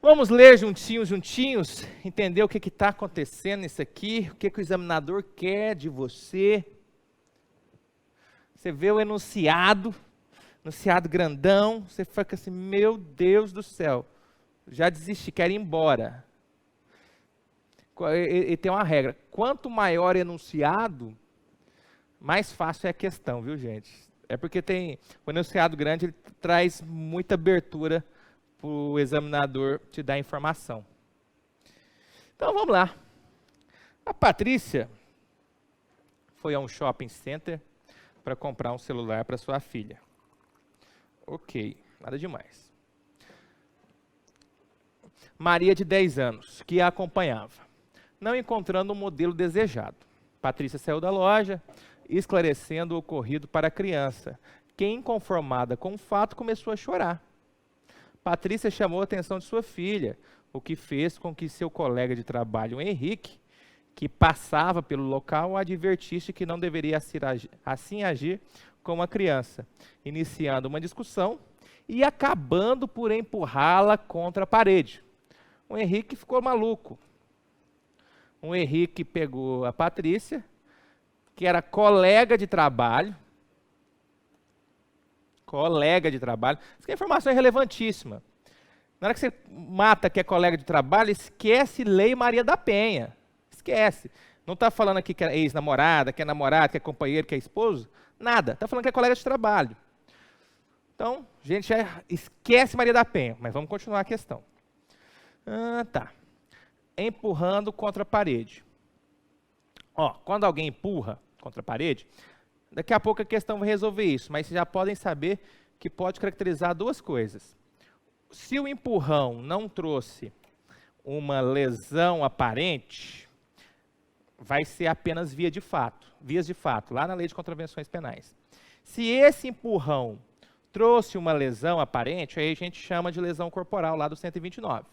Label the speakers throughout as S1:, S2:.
S1: Vamos ler juntinhos, entender o que está acontecendo nisso aqui, o que o examinador quer de você. Você vê o enunciado grandão, você fica assim, meu Deus do céu, já desisti, quero ir embora. E tem uma regra, quanto maior o enunciado, mais fácil é a questão, viu, gente? É porque o enunciado grande, ele traz muita abertura para o examinador te dar informação. Então, vamos lá. A Patrícia foi a um shopping center para comprar um celular para sua filha. Ok, nada demais. Maria, de 10 anos, que a acompanhava, não encontrando o modelo desejado. Patrícia saiu da loja, esclarecendo o ocorrido para a criança, que, inconformada com o fato, começou a chorar. Patrícia chamou a atenção de sua filha, o que fez com que seu colega de trabalho, Henrique, que passava pelo local, o advertisse que não deveria assim agir com a criança, iniciando uma discussão e acabando por empurrá-la contra a parede. O Henrique ficou maluco. O Henrique pegou a Patrícia, que era colega de trabalho. Essa informação é relevantíssima. Na hora que você mata que é colega de trabalho, esquece Lei Maria da Penha. Esquece. Não está falando aqui que é ex-namorada, que é namorado, que é companheiro, que é esposo. Nada. Está falando que é colega de trabalho. Então, a gente já esquece Maria da Penha. Mas vamos continuar a questão. Tá. Empurrando contra a parede. Quando alguém empurra contra a parede, daqui a pouco a questão vai resolver isso, mas vocês já podem saber que pode caracterizar duas coisas. Se o empurrão não trouxe uma lesão aparente, vai ser apenas vias de fato, lá na Lei de Contravenções Penais. Se esse empurrão trouxe uma lesão aparente, aí a gente chama de lesão corporal, lá do 129.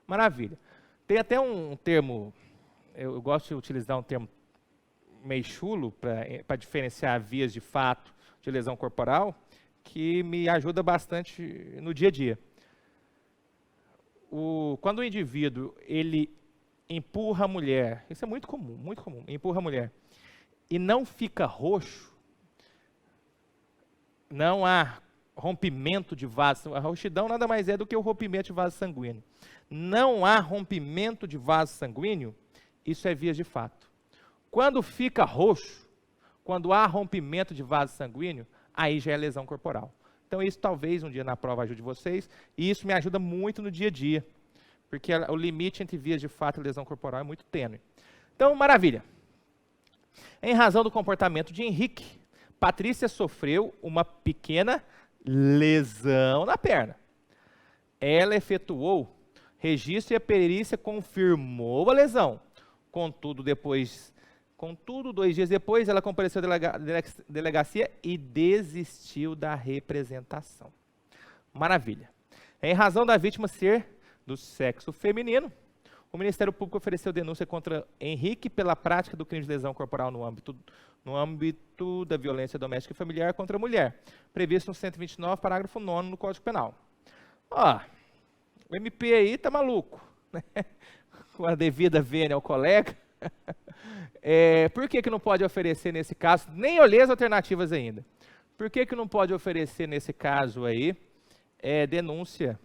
S1: Maravilha. Tem até um termo, eu gosto de utilizar um termo meio chulo para diferenciar vias de fato de lesão corporal, que me ajuda bastante no dia a dia. Quando o indivíduo ele empurra a mulher, isso é muito comum, empurra a mulher, e não fica roxo, não há rompimento de vaso, a roxidão nada mais é do que o rompimento de vaso sanguíneo. Não há rompimento de vaso sanguíneo, isso é vias de fato. Quando fica roxo, quando há rompimento de vaso sanguíneo, aí já é lesão corporal. Então isso talvez um dia na prova ajude vocês, e isso me ajuda muito no dia a dia, porque o limite entre vias de fato e lesão corporal é muito tênue. Então, maravilha. Em razão do comportamento de Henrique, Patrícia sofreu uma pequena lesão na perna. Ela efetuou registro e a perícia confirmou a lesão. Contudo, 2 dias depois, ela compareceu à delegacia e desistiu da representação. Maravilha. Em razão da vítima ser do sexo feminino, o Ministério Público ofereceu denúncia contra Henrique pela prática do crime de lesão corporal no âmbito da violência doméstica e familiar contra a mulher, previsto no 129, parágrafo 9º no Código Penal. O MP aí tá maluco, né? Com a devida vênia ao colega. Por que não pode oferecer nesse caso? Nem olhei as alternativas ainda. Por que não pode oferecer nesse caso aí denúncia,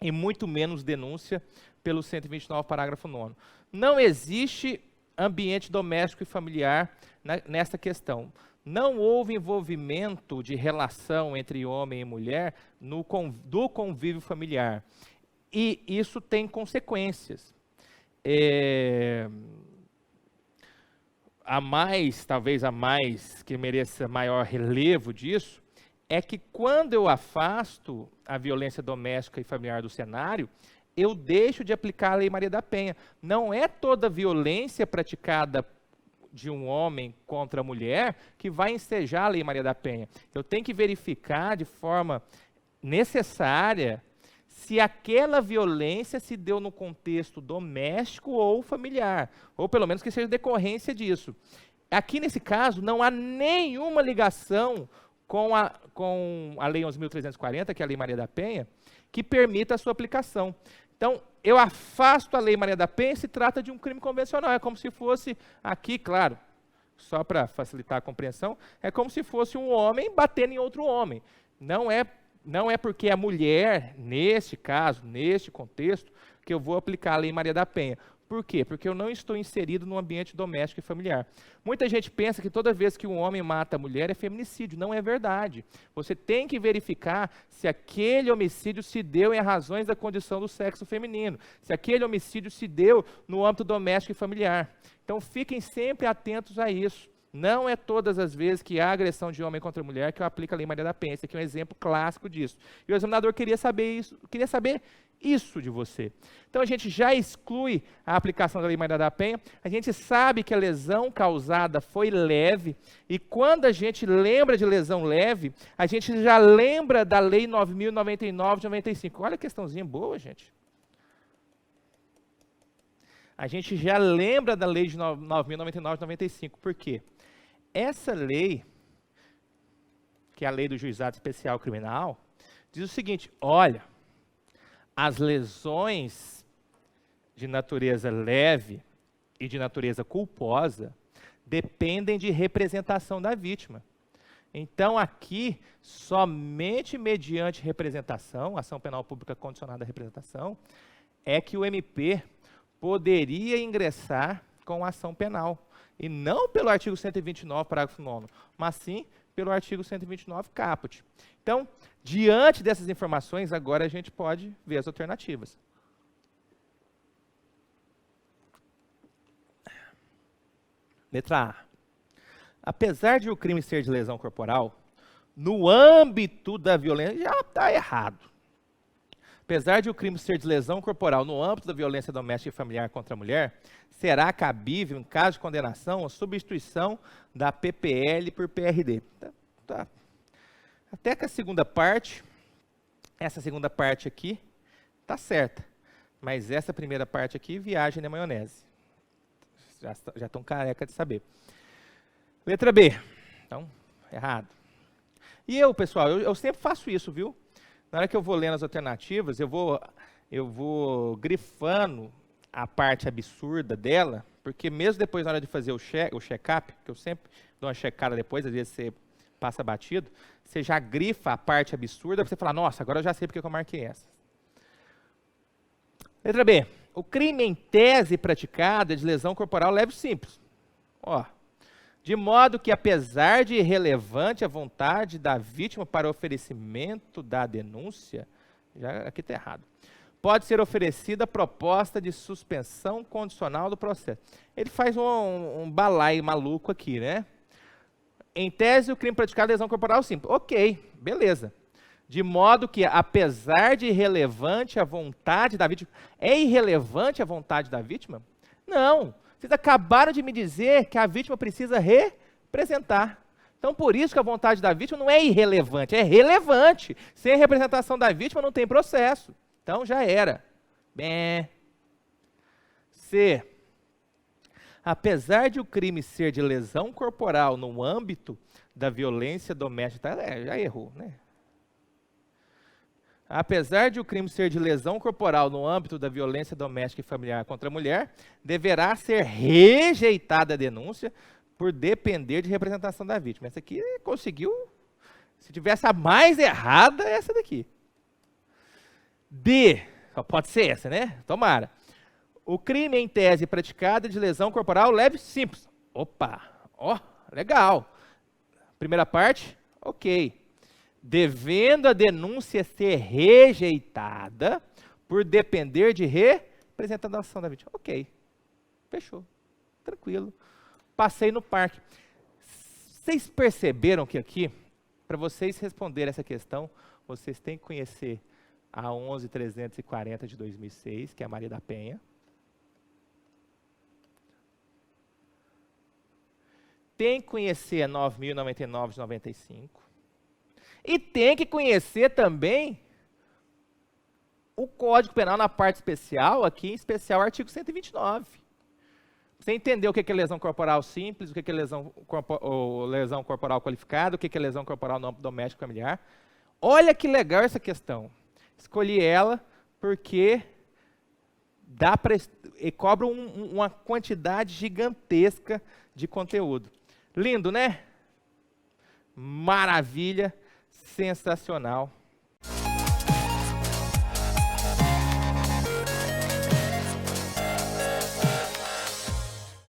S1: e muito menos denúncia pelo 129, parágrafo 9º? Não existe ambiente doméstico e familiar nessa questão. Não houve envolvimento de relação entre homem e mulher do convívio familiar. E isso tem consequências. Talvez a mais, que mereça maior relevo disso, é que quando eu afasto a violência doméstica e familiar do cenário, eu deixo de aplicar a Lei Maria da Penha. Não é toda violência praticada de um homem contra a mulher que vai ensejar a Lei Maria da Penha. Eu tenho que verificar de forma necessária se aquela violência se deu no contexto doméstico ou familiar, ou pelo menos que seja decorrência disso. Aqui nesse caso não há nenhuma ligação com a Lei 11.340, que é a Lei Maria da Penha, que permita a sua aplicação. Então, eu afasto a Lei Maria da Penha e se trata de um crime convencional. É como se fosse, aqui, claro, só para facilitar a compreensão, é como se fosse um homem batendo em outro homem. Não é porque é mulher, neste caso, neste contexto, que eu vou aplicar a Lei Maria da Penha. Por quê? Porque eu não estou inserido no ambiente doméstico e familiar. Muita gente pensa que toda vez que um homem mata a mulher é feminicídio. Não é verdade. Você tem que verificar se aquele homicídio se deu em razões da condição do sexo feminino, se aquele homicídio se deu no âmbito doméstico e familiar. Então fiquem sempre atentos a isso. Não é todas as vezes que há agressão de homem contra mulher que eu aplico a Lei Maria da Penha. Esse aqui é um exemplo clássico disso. E o examinador queria saber isso de você. Então a gente já exclui a aplicação da Lei Maria da Penha, a gente sabe que a lesão causada foi leve, e quando a gente lembra de lesão leve, a gente já lembra da Lei 9.099 de 95. Olha a questãozinha boa, gente. A gente já lembra da Lei de 9.099 de 95. Por quê? Essa lei, que é a Lei do Juizado Especial Criminal, diz o seguinte: olha, as lesões de natureza leve e de natureza culposa dependem de representação da vítima. Então, aqui, somente mediante representação, ação penal pública condicionada à representação, é que o MP poderia ingressar com ação penal. E não pelo artigo 129, parágrafo 9º, mas sim pelo artigo 129, caput. Então, diante dessas informações, agora a gente pode ver as alternativas. Letra A. Apesar de o crime ser de lesão corporal, no âmbito da violência, já está errado. Apesar de o crime ser de lesão corporal no âmbito da violência doméstica e familiar contra a mulher, será cabível, em caso de condenação, a substituição da PPL por PRD. Tá. Até que a segunda parte, essa segunda parte aqui, está certa. Mas essa primeira parte aqui, viagem na maionese. Já estão careca de saber. Letra B. Então, errado. E eu, pessoal, eu sempre faço isso, viu? Na hora que eu vou lendo as alternativas, eu vou grifando a parte absurda dela, porque mesmo depois, na hora de fazer o check-up, que eu sempre dou uma checada depois, às vezes você passa batido, você já grifa a parte absurda, para você falar, nossa, agora eu já sei porque que eu marquei essa. Letra B. O crime em tese praticado é de lesão corporal leve e simples. Ó, de modo que, apesar de irrelevante a vontade da vítima para o oferecimento da denúncia, aqui está errado, pode ser oferecida a proposta de suspensão condicional do processo. Ele faz um balaio maluco aqui, né? Em tese, o crime praticado é lesão corporal simples. Ok, beleza. De modo que, apesar de irrelevante a vontade da vítima... É irrelevante a vontade da vítima? Não. Vocês acabaram de me dizer que a vítima precisa representar. Então, por isso que a vontade da vítima não é irrelevante, é relevante. Sem representação da vítima, não tem processo. Então, já era. Bem. C. Apesar de o crime ser de lesão corporal no âmbito da violência doméstica... já errou, né? Apesar de o crime ser de lesão corporal no âmbito da violência doméstica e familiar contra a mulher, deverá ser rejeitada a denúncia por depender de representação da vítima. Essa aqui conseguiu, se tivesse a mais errada, é essa daqui. D, só pode ser essa, né? Tomara. O crime em tese praticado de lesão corporal leve e simples. Opa, ó, legal. Primeira parte, ok. Devendo a denúncia ser rejeitada por depender de representação da vítima. Ok, fechou, tranquilo. Passei no parque. Vocês perceberam que aqui, para vocês responderem essa questão, vocês têm que conhecer a 11.340 de 2006, que é a Maria da Penha. Tem que conhecer a 9.099 de 95. E tem que conhecer também o Código Penal na parte especial, aqui em especial o artigo 129. Você entendeu o que é lesão corporal simples, o que é lesão corporal qualificada, o que é lesão corporal no âmbito doméstico familiar. Olha que legal essa questão. Escolhi ela porque cobra uma quantidade gigantesca de conteúdo. Lindo, né? Maravilha, sensacional.